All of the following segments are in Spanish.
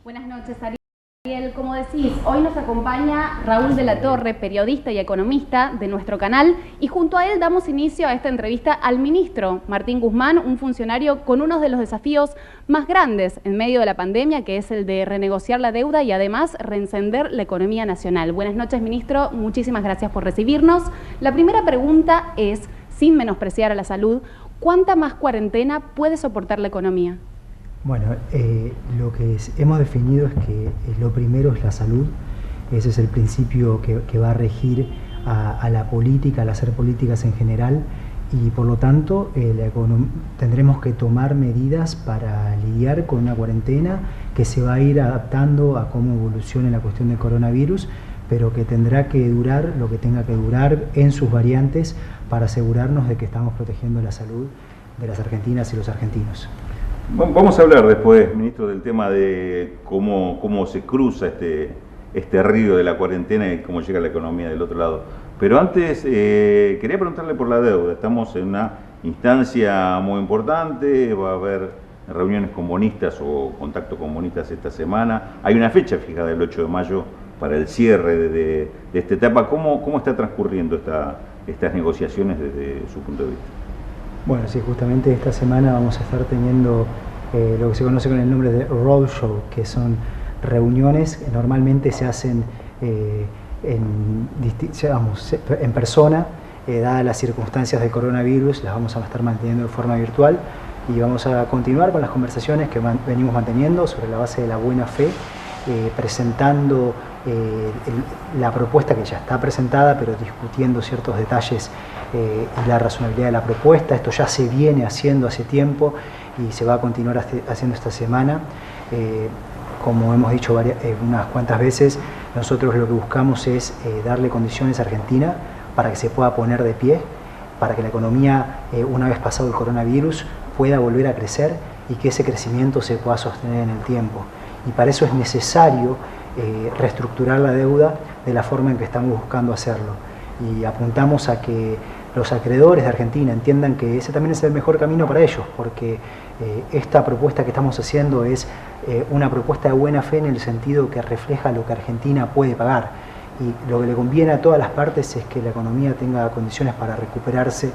Buenas noches, Ariel. Como decís, hoy nos acompaña Raúl de la Torre, periodista y economista de nuestro canal, y junto a él damos inicio a esta entrevista al ministro Martín Guzmán, un funcionario con uno de los desafíos más grandes en medio de la pandemia, que es el de renegociar la deuda y además reencender la economía nacional. Buenas noches, ministro. Muchísimas gracias por recibirnos. La primera pregunta es, sin menospreciar a la salud, ¿cuánta más cuarentena puede soportar la economía? Bueno, lo que hemos definido es que lo primero es la salud. Ese es el principio que va a regir a la política, al hacer políticas en general, y por lo tanto tendremos que tomar medidas para lidiar con una cuarentena que se va a ir adaptando a cómo evolucione la cuestión del coronavirus, pero que tendrá que durar lo que tenga que durar en sus variantes para asegurarnos de que estamos protegiendo la salud de las argentinas y los argentinos. Vamos a hablar después, ministro, del tema de cómo se cruza este río de la cuarentena y cómo llega la economía del otro lado. Pero antes, quería preguntarle por la deuda. Estamos en una instancia muy importante, va a haber reuniones con bonistas o contacto con bonistas esta semana. Hay una fecha fijada el 8 de mayo para el cierre de esta etapa. ¿Cómo está transcurriendo estas negociaciones desde su punto de vista? Bueno, sí, justamente esta semana vamos a estar teniendo lo que se conoce con el nombre de roadshow, que son reuniones que normalmente se hacen en persona, dadas las circunstancias del coronavirus, las vamos a estar manteniendo de forma virtual y vamos a continuar con las conversaciones que venimos manteniendo sobre la base de la buena fe, presentando la propuesta que ya está presentada, pero discutiendo ciertos detalles y la razonabilidad de la propuesta. Esto ya se viene haciendo hace tiempo y se va a continuar haciendo esta semana. Como hemos dicho unas cuantas veces, nosotros lo que buscamos es darle condiciones a Argentina para que se pueda poner de pie, para que la economía, una vez pasado el coronavirus, pueda volver a crecer y que ese crecimiento se pueda sostener en el tiempo. Y para eso es necesario reestructurar la deuda de la forma en que estamos buscando hacerlo. Y apuntamos a que los acreedores de Argentina entiendan que ese también es el mejor camino para ellos, porque esta propuesta que estamos haciendo es una propuesta de buena fe en el sentido que refleja lo que Argentina puede pagar. Y lo que le conviene a todas las partes es que la economía tenga condiciones para recuperarse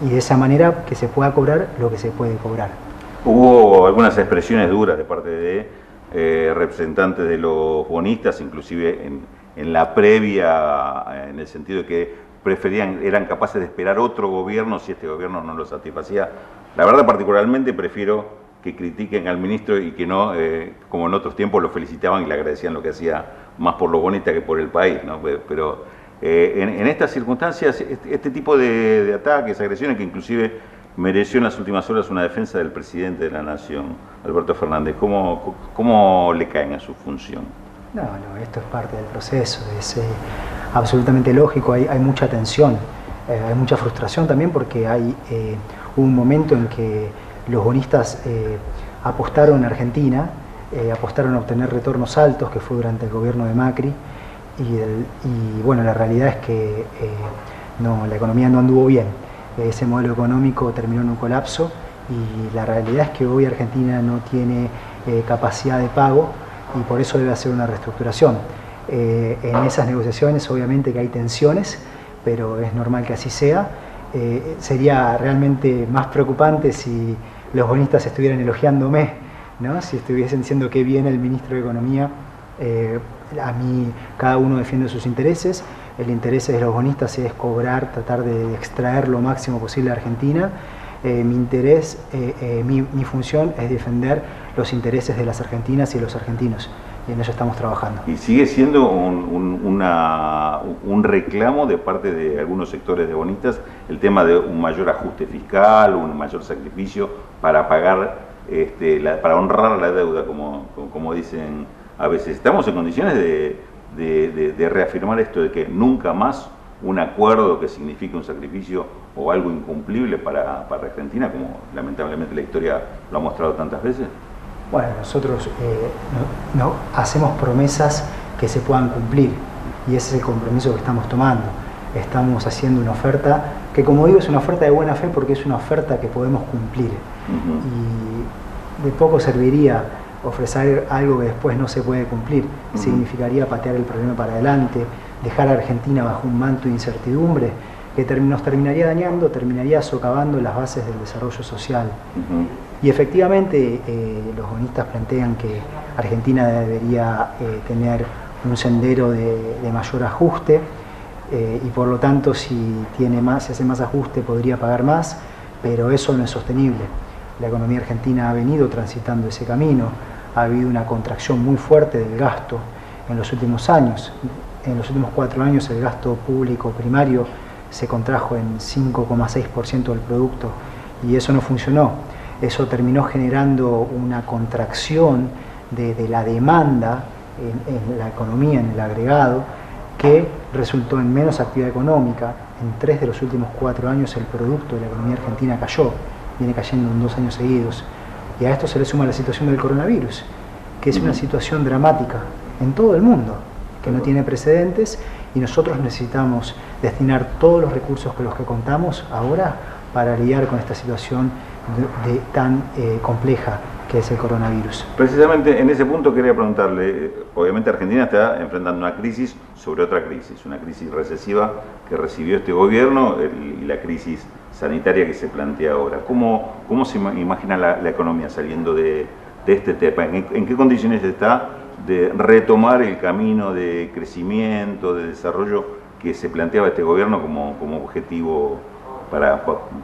y de esa manera que se pueda cobrar lo que se puede cobrar. Hubo algunas expresiones duras de parte de representantes de los bonistas, inclusive en la previa, en el sentido de que eran capaces de esperar otro gobierno si este gobierno no lo satisfacía. La verdad, particularmente prefiero que critiquen al ministro y que no, como en otros tiempos, lo felicitaban y le agradecían lo que hacía más por los bonistas que por el país, ¿no? Pero en estas circunstancias, este tipo de ataques, agresiones, que inclusive mereció en las últimas horas una defensa del presidente de la Nación, Alberto Fernández, ¿cómo le caen a su función? No, esto es parte del proceso, es absolutamente lógico, hay mucha tensión, hay mucha frustración también porque hubo un momento en que los bonistas apostaron a Argentina, apostaron a obtener retornos altos, que fue durante el gobierno de Macri, y bueno, la realidad es que la economía no anduvo bien. Ese modelo económico terminó en un colapso y la realidad es que hoy Argentina no tiene capacidad de pago y por eso debe hacer una reestructuración. En esas negociaciones obviamente que hay tensiones, pero es normal que así sea. Sería realmente más preocupante si los bonistas estuvieran elogiándome, ¿no? Si estuviesen diciendo qué bien el ministro de Economía. A mí cada uno defiende sus intereses. El interés de los bonistas es cobrar, tratar de extraer lo máximo posible a Argentina. Mi función es defender los intereses de las argentinas y de los argentinos, y en eso estamos trabajando. ¿Y sigue siendo un reclamo de parte de algunos sectores de bonistas el tema de un mayor ajuste fiscal, un mayor sacrificio para pagar, para honrar la deuda, como dicen a veces? ¿Estamos en condiciones de reafirmar esto de que nunca más un acuerdo que signifique un sacrificio o algo incumplible para Argentina, como lamentablemente la historia lo ha mostrado tantas veces? Bueno, nosotros no hacemos promesas que se puedan cumplir y ese es el compromiso que estamos tomando. Estamos haciendo una oferta que, como digo, es una oferta de buena fe porque es una oferta que podemos cumplir. Y de poco serviría ofrecer algo que después no se puede cumplir significaría patear el problema para adelante, dejar a Argentina bajo un manto de incertidumbre que nos terminaría dañando, terminaría socavando las bases del desarrollo social. Y efectivamente los bonistas plantean que Argentina debería tener un sendero de mayor ajuste y por lo tanto si hace más ajuste podría pagar más, pero eso no es sostenible. La economía argentina ha venido transitando ese camino, ha habido una contracción muy fuerte del gasto en los últimos años. En los últimos 4 años el gasto público primario se contrajo en 5,6% del producto y eso no funcionó. Eso terminó generando una contracción de la demanda en la economía, en el agregado, que resultó en menos actividad económica. En 3 de los últimos 4 años el producto de la economía argentina cayó, viene cayendo en 2 años seguidos. Y a esto se le suma la situación del coronavirus, que es una situación dramática en todo el mundo, que no tiene precedentes, y nosotros necesitamos destinar todos los recursos con los que contamos ahora para lidiar con esta situación tan compleja que es el coronavirus. Precisamente en ese punto quería preguntarle, obviamente Argentina está enfrentando una crisis sobre otra crisis, una crisis recesiva que recibió este gobierno y la crisis sanitaria que se plantea ahora. ¿Cómo se imagina la economía saliendo de este tema? ¿En qué condiciones está de retomar el camino de crecimiento, de desarrollo que se planteaba este gobierno como objetivo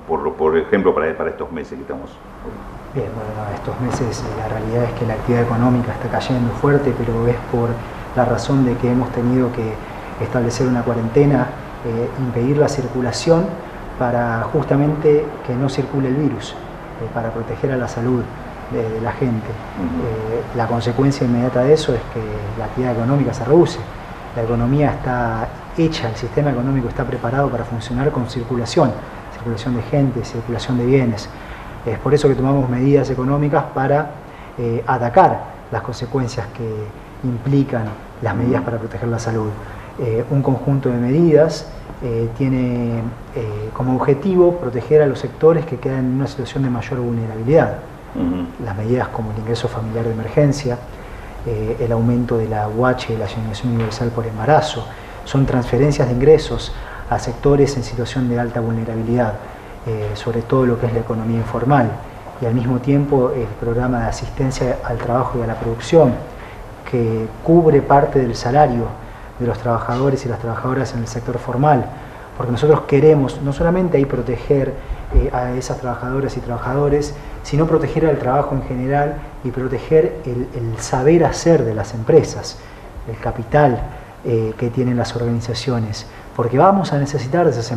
por ejemplo, para estos meses que estamos? Bien, bueno, estos meses la realidad es que la actividad económica está cayendo fuerte, pero es por la razón de que hemos tenido que establecer una cuarentena, impedir la circulación para justamente que no circule el virus, para proteger a la salud de la gente. La consecuencia inmediata de eso es que la actividad económica se reduce. La economía está hecha, el sistema económico está preparado para funcionar con circulación de gente, circulación de bienes. Es por eso que tomamos medidas económicas para atacar las consecuencias que implican las medidas para proteger la salud. Un conjunto de medidas tiene como objetivo proteger a los sectores que quedan en una situación de mayor vulnerabilidad. Las medidas como el ingreso familiar de emergencia, el aumento de la UH, de la asignación universal por embarazo, son transferencias de ingresos a sectores en situación de alta vulnerabilidad, sobre todo lo que es la economía informal, y al mismo tiempo el programa de asistencia al trabajo y a la producción, que cubre parte del salario de los trabajadores y las trabajadoras en el sector formal, porque nosotros queremos no solamente ahí proteger a esas trabajadoras y trabajadores, sino proteger al trabajo en general y proteger el saber hacer de las empresas, el capital que tienen las organizaciones, porque vamos a necesitar de esas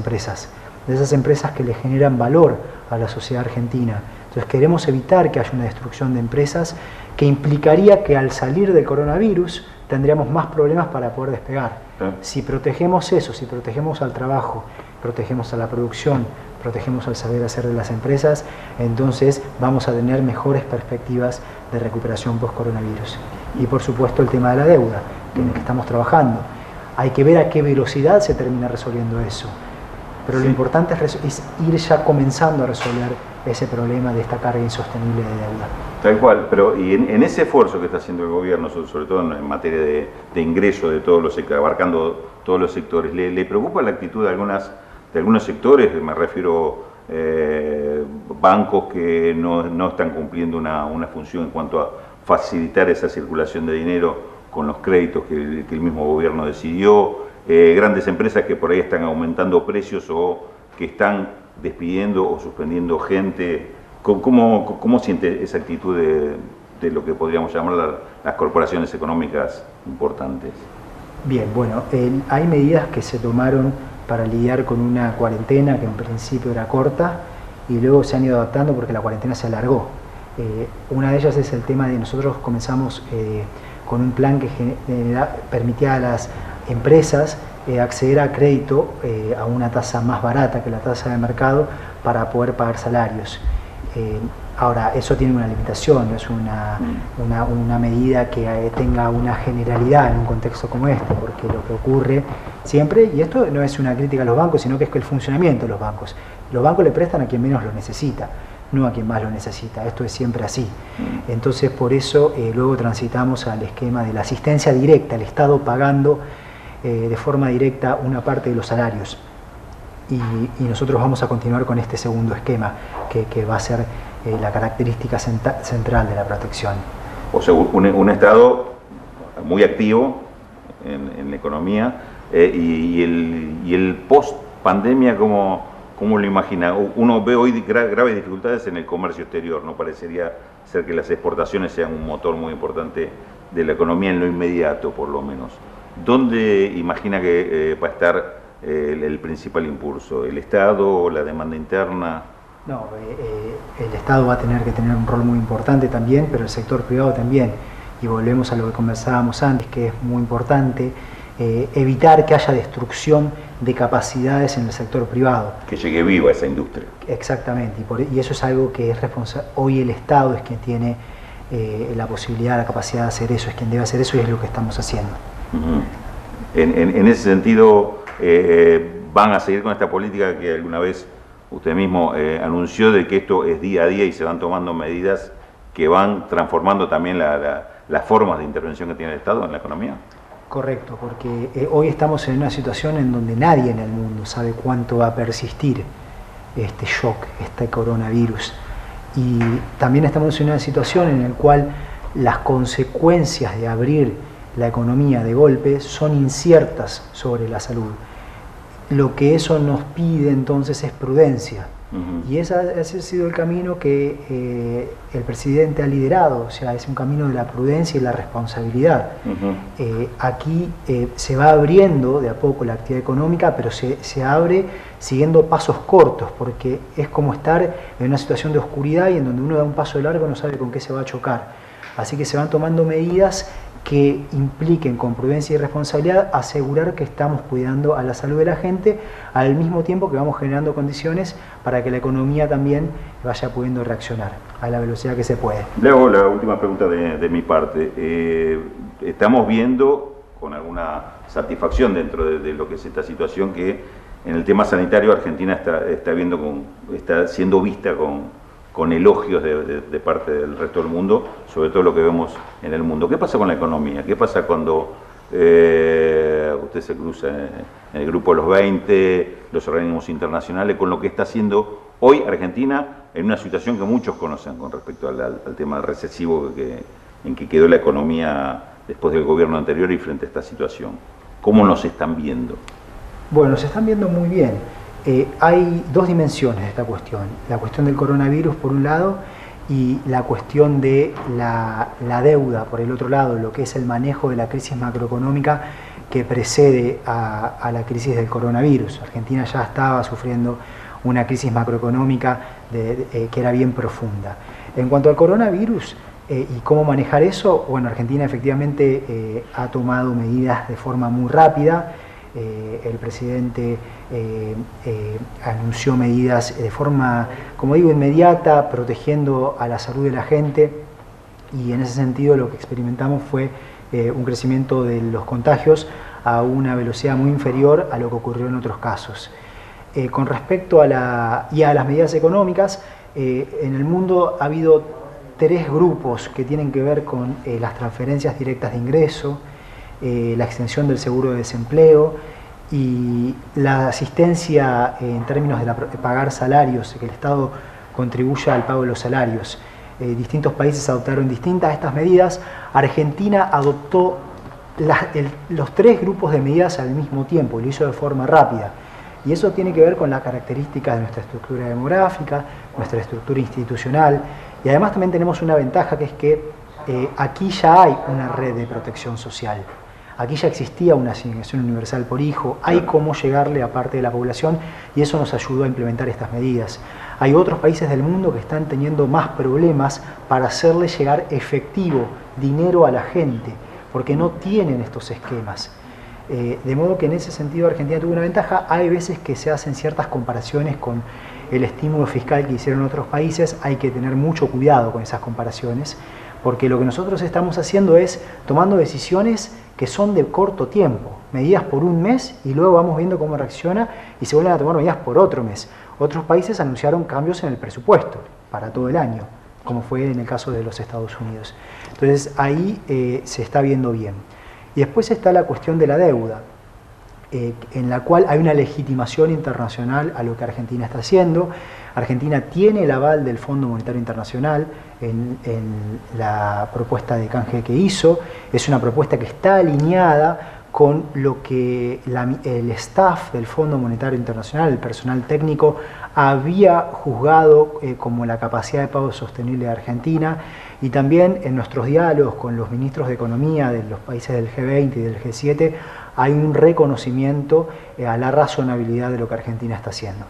empresas que le generan valor a la sociedad argentina. Entonces queremos evitar que haya una destrucción de empresas que implicaría que al salir del coronavirus tendríamos más problemas para poder despegar. Si protegemos eso, si protegemos al trabajo, protegemos a la producción, protegemos al saber hacer de las empresas, entonces vamos a tener mejores perspectivas de recuperación post-coronavirus. Y por supuesto el tema de la deuda, en el que estamos trabajando. Hay que ver a qué velocidad se termina resolviendo eso. Pero lo importante es ir ya comenzando a resolver ese problema de esta carga insostenible de deuda. Tal cual, pero y en ese esfuerzo que está haciendo el gobierno, sobre todo en materia de ingreso de todos los sectores, abarcando todos los sectores, ¿le preocupa la actitud de algunos sectores? Me refiero bancos que no están cumpliendo una función en cuanto a facilitar esa circulación de dinero con los créditos que el mismo gobierno decidió, grandes empresas que por ahí están aumentando precios o que están despidiendo o suspendiendo gente. ¿Cómo siente esa actitud de lo que podríamos llamar las corporaciones económicas importantes? Bien, bueno, hay medidas que se tomaron para lidiar con una cuarentena que en principio era corta y luego se han ido adaptando porque la cuarentena se alargó. Una de ellas es el tema de nosotros comenzamos con un plan que permitía a las empresas acceder a crédito a una tasa más barata que la tasa de mercado para poder pagar salarios. Ahora, eso tiene una limitación, no es una medida que tenga una generalidad en un contexto como este, porque lo que ocurre siempre, y esto no es una crítica a los bancos, sino que es que el funcionamiento de los bancos le prestan a quien menos lo necesita. no a quien más lo necesita. Esto es siempre así. Entonces, por eso luego transitamos al esquema de la asistencia directa, el Estado pagando de forma directa una parte de los salarios. Y nosotros vamos a continuar con este segundo esquema, que va a ser la característica central de la protección. O sea, un Estado muy activo en la economía, y el post-pandemia, ¿cómo lo imagina? Uno ve hoy graves dificultades en el comercio exterior, no parecería ser que las exportaciones sean un motor muy importante de la economía en lo inmediato, por lo menos. ¿Dónde imagina que va a estar el principal impulso? ¿El Estado o la demanda interna? No, el Estado va a tener que tener un rol muy importante también, pero el sector privado también. Y volvemos a lo que conversábamos antes, que es muy importante evitar que haya destrucción de capacidades en el sector privado. Que llegue viva esa industria. Exactamente, y eso es algo que es responsable. Hoy el Estado es quien tiene la posibilidad, la capacidad de hacer eso, es quien debe hacer eso, y es lo que estamos haciendo. En ese sentido, ¿van a seguir con esta política que alguna vez usted mismo anunció, de que esto es día a día y se van tomando medidas que van transformando también las formas de intervención que tiene el Estado en la economía? Correcto, porque hoy estamos en una situación en donde nadie en el mundo sabe cuánto va a persistir este shock, este coronavirus. Y también estamos en una situación en la cual las consecuencias de abrir la economía de golpe son inciertas sobre la salud. Lo que eso nos pide entonces es prudencia. Y ese ha sido el camino que el presidente ha liderado, o sea, es un camino de la prudencia y la responsabilidad. Aquí se va abriendo de a poco la actividad económica, pero se abre siguiendo pasos cortos, porque es como estar en una situación de oscuridad y en donde uno da un paso largo no sabe con qué se va a chocar. Así que se van tomando medidas que impliquen con prudencia y responsabilidad asegurar que estamos cuidando a la salud de la gente, al mismo tiempo que vamos generando condiciones para que la economía también vaya pudiendo reaccionar a la velocidad que se puede. Le hago la última pregunta de mi parte. Estamos viendo con alguna satisfacción dentro de lo que es esta situación, que en el tema sanitario Argentina está siendo vista con elogios de parte del resto del mundo, sobre todo lo que vemos en el mundo. ¿Qué pasa con la economía? ¿Qué pasa cuando usted se cruza en el grupo de los 20, los organismos internacionales, con lo que está haciendo hoy Argentina en una situación que muchos conocen con respecto al tema recesivo en que quedó la economía después del gobierno anterior y frente a esta situación? ¿Cómo nos están viendo? Bueno, se están viendo muy bien. Hay dos dimensiones de esta cuestión. La cuestión del coronavirus por un lado y la cuestión de la deuda por el otro lado, lo que es el manejo de la crisis macroeconómica que precede a la crisis del coronavirus. Argentina ya estaba sufriendo una crisis macroeconómica que era bien profunda. En cuanto al coronavirus y cómo manejar eso, bueno, Argentina efectivamente ha tomado medidas de forma muy rápida. El presidente anunció medidas de forma, como digo, inmediata, protegiendo a la salud de la gente, y en ese sentido lo que experimentamos fue un crecimiento de los contagios a una velocidad muy inferior a lo que ocurrió en otros casos. Con respecto a las medidas económicas, en el mundo ha habido tres grupos que tienen que ver con las transferencias directas de ingreso, la extensión del seguro de desempleo y la asistencia en términos de pagar salarios, que el Estado contribuya al pago de los salarios. Distintos países adoptaron distintas de estas medidas. Argentina adoptó los tres grupos de medidas al mismo tiempo, lo hizo de forma rápida. Y eso tiene que ver con las características de nuestra estructura demográfica, nuestra estructura institucional, y además también tenemos una ventaja, que es que aquí ya hay una red de protección social. Aquí ya existía una asignación universal por hijo, hay cómo llegarle a parte de la población, y eso nos ayudó a implementar estas medidas. Hay otros países del mundo que están teniendo más problemas para hacerle llegar efectivo, dinero a la gente, porque no tienen estos esquemas. De modo que en ese sentido Argentina tuvo una ventaja. Hay veces que se hacen ciertas comparaciones con el estímulo fiscal que hicieron otros países, hay que tener mucho cuidado con esas comparaciones, porque lo que nosotros estamos haciendo es tomando decisiones que son de corto tiempo, medidas por un mes, y luego vamos viendo cómo reacciona y se vuelven a tomar medidas por otro mes. Otros países anunciaron cambios en el presupuesto. para todo el año, como fue en el caso de los Estados Unidos. Entonces ahí se está viendo bien. Y después está la cuestión de la deuda, en la cual hay una legitimación internacional a lo que Argentina está haciendo. Argentina tiene el aval del Fondo Monetario Internacional en la propuesta de canje que hizo. Es una propuesta que está alineada con lo que el staff del Fondo Monetario Internacional, el personal técnico, había juzgado como la capacidad de pago sostenible de Argentina, y también en nuestros diálogos con los ministros de Economía de los países del G20 y del G7 hay un reconocimiento a la razonabilidad de lo que Argentina está haciendo.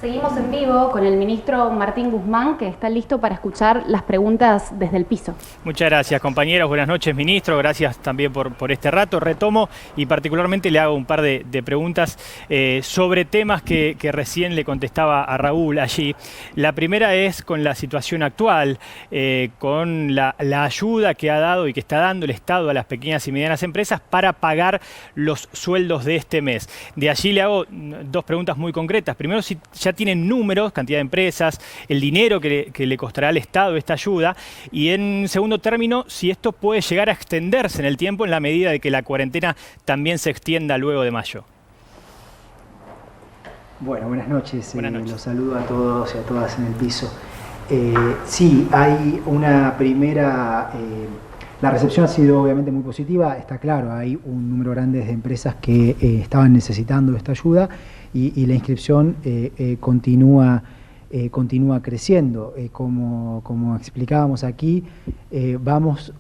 Seguimos en vivo con el ministro Martín Guzmán, que está listo para escuchar las preguntas desde el piso. Muchas gracias, compañeros. Buenas noches, ministro. Gracias también por este rato. Retomo y particularmente le hago un par de preguntas sobre temas que recién le contestaba a Raúl allí. La primera es con la situación actual, con la ayuda que ha dado y que está dando el Estado a las pequeñas y medianas empresas para pagar los sueldos de este mes. De allí le hago dos preguntas muy concretas. Primero, si ya tienen números, cantidad de empresas, el dinero que le costará al Estado esta ayuda, y en segundo término, si esto puede llegar a extenderse en el tiempo en la medida de que la cuarentena también se extienda luego de mayo. Bueno, buenas noches. Buenas noches. Los saludo a todos y a todas en el piso. Sí, hay una primera... la recepción ha sido obviamente muy positiva, está claro, hay un número grande de empresas que estaban necesitando esta ayuda, y la inscripción continúa creciendo. Como explicábamos aquí, vamos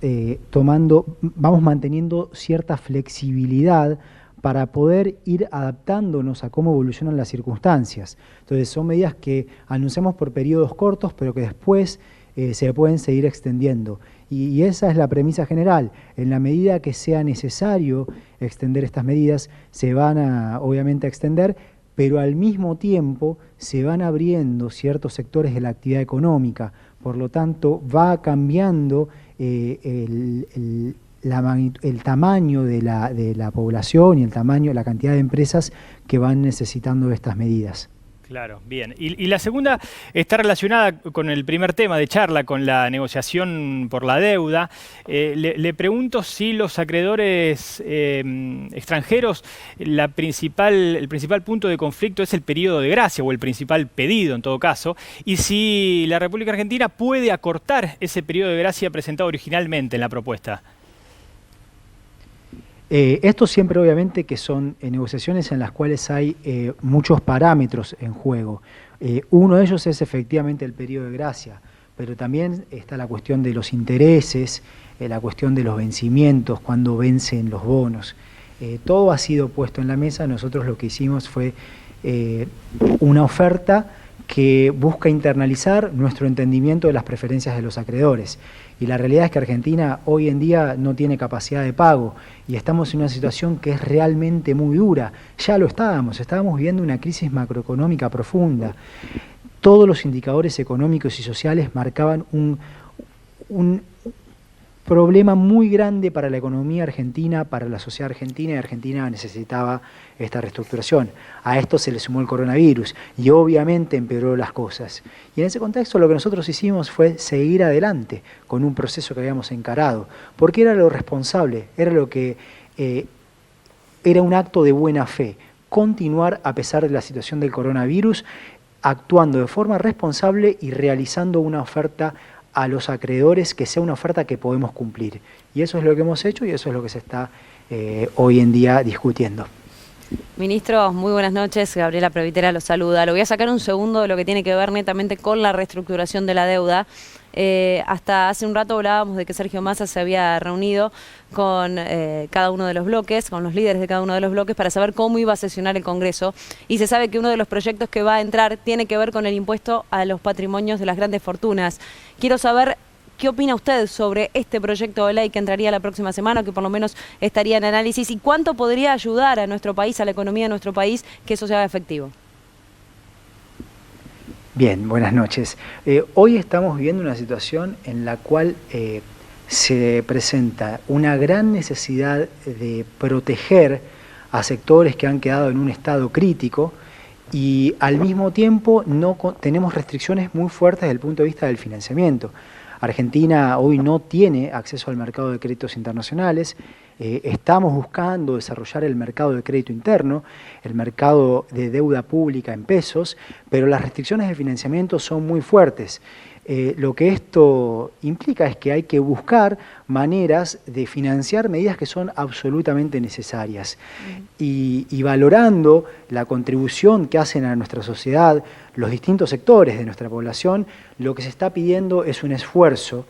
manteniendo cierta flexibilidad para poder ir adaptándonos a cómo evolucionan las circunstancias. Entonces son medidas que anunciamos por periodos cortos, pero que después se pueden seguir extendiendo. Y esa es la premisa general. En la medida que sea necesario extender estas medidas, se van obviamente a extender, pero al mismo tiempo se van abriendo ciertos sectores de la actividad económica. Por lo tanto, va cambiando el tamaño de la población y el tamaño, la cantidad de empresas que van necesitando estas medidas. Claro, bien. Y la segunda está relacionada con el primer tema de charla, con la negociación por la deuda. Le pregunto si los acreedores extranjeros, el principal punto de conflicto es el periodo de gracia, o el principal pedido en todo caso, y si la República Argentina puede acortar ese periodo de gracia presentado originalmente en la propuesta. Esto siempre obviamente que son negociaciones en las cuales hay muchos parámetros en juego. Uno de ellos es efectivamente el periodo de gracia, pero también está la cuestión de los intereses, la cuestión de los vencimientos, cuando vencen los bonos. Todo ha sido puesto en la mesa. Nosotros lo que hicimos fue una oferta que busca internalizar nuestro entendimiento de las preferencias de los acreedores. Y la realidad es que Argentina hoy en día no tiene capacidad de pago y estamos en una situación que es realmente muy dura. Ya lo estábamos viviendo una crisis macroeconómica profunda. Todos los indicadores económicos y sociales marcaban un problema muy grande para la economía argentina, para la sociedad argentina, y Argentina necesitaba esta reestructuración. A esto se le sumó el coronavirus y obviamente empeoró las cosas. Y en ese contexto lo que nosotros hicimos fue seguir adelante con un proceso que habíamos encarado, porque era lo responsable, era lo que era un acto de buena fe, continuar a pesar de la situación del coronavirus, actuando de forma responsable y realizando una oferta a los acreedores que sea una oferta que podemos cumplir. Y eso es lo que hemos hecho y eso es lo que se está hoy en día discutiendo. Ministro, muy buenas noches. Gabriela Previtera lo saluda. Lo voy a sacar un segundo de lo que tiene que ver netamente con la reestructuración de la deuda. Hasta hace un rato hablábamos de que Sergio Massa se había reunido con cada uno de los bloques, con los líderes de cada uno de los bloques, para saber cómo iba a sesionar el Congreso. Y se sabe que uno de los proyectos que va a entrar tiene que ver con el impuesto a los patrimonios de las grandes fortunas. Quiero saber qué opina usted sobre este proyecto de ley que entraría la próxima semana, que por lo menos estaría en análisis, y cuánto podría ayudar a nuestro país, a la economía de nuestro país, que eso sea efectivo. Bien, buenas noches. Hoy estamos viviendo una situación en la cual se presenta una gran necesidad de proteger a sectores que han quedado en un estado crítico y al mismo tiempo tenemos restricciones muy fuertes desde el punto de vista del financiamiento. Argentina hoy no tiene acceso al mercado de créditos internacionales. Estamos buscando desarrollar el mercado de crédito interno, el mercado de deuda pública en pesos, pero las restricciones de financiamiento son muy fuertes. Lo que esto implica es que hay que buscar maneras de financiar medidas que son absolutamente necesarias y valorando la contribución que hacen a nuestra sociedad los distintos sectores de nuestra población, lo que se está pidiendo es un esfuerzo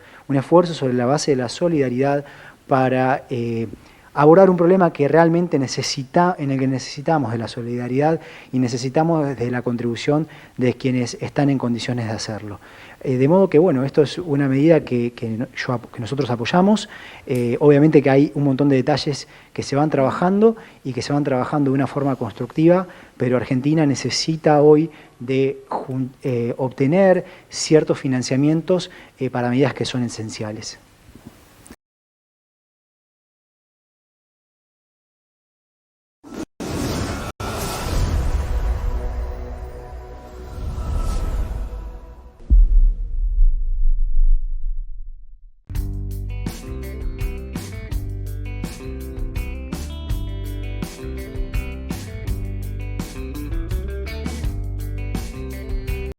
sobre la base de la solidaridad para abordar un problema que realmente en el que necesitamos de la solidaridad y necesitamos de la contribución de quienes están en condiciones de hacerlo. De modo que, bueno, esto es una medida que nosotros apoyamos. Obviamente que hay un montón de detalles que se van trabajando y que se van trabajando de una forma constructiva, pero Argentina necesita hoy de obtener ciertos financiamientos para medidas que son esenciales.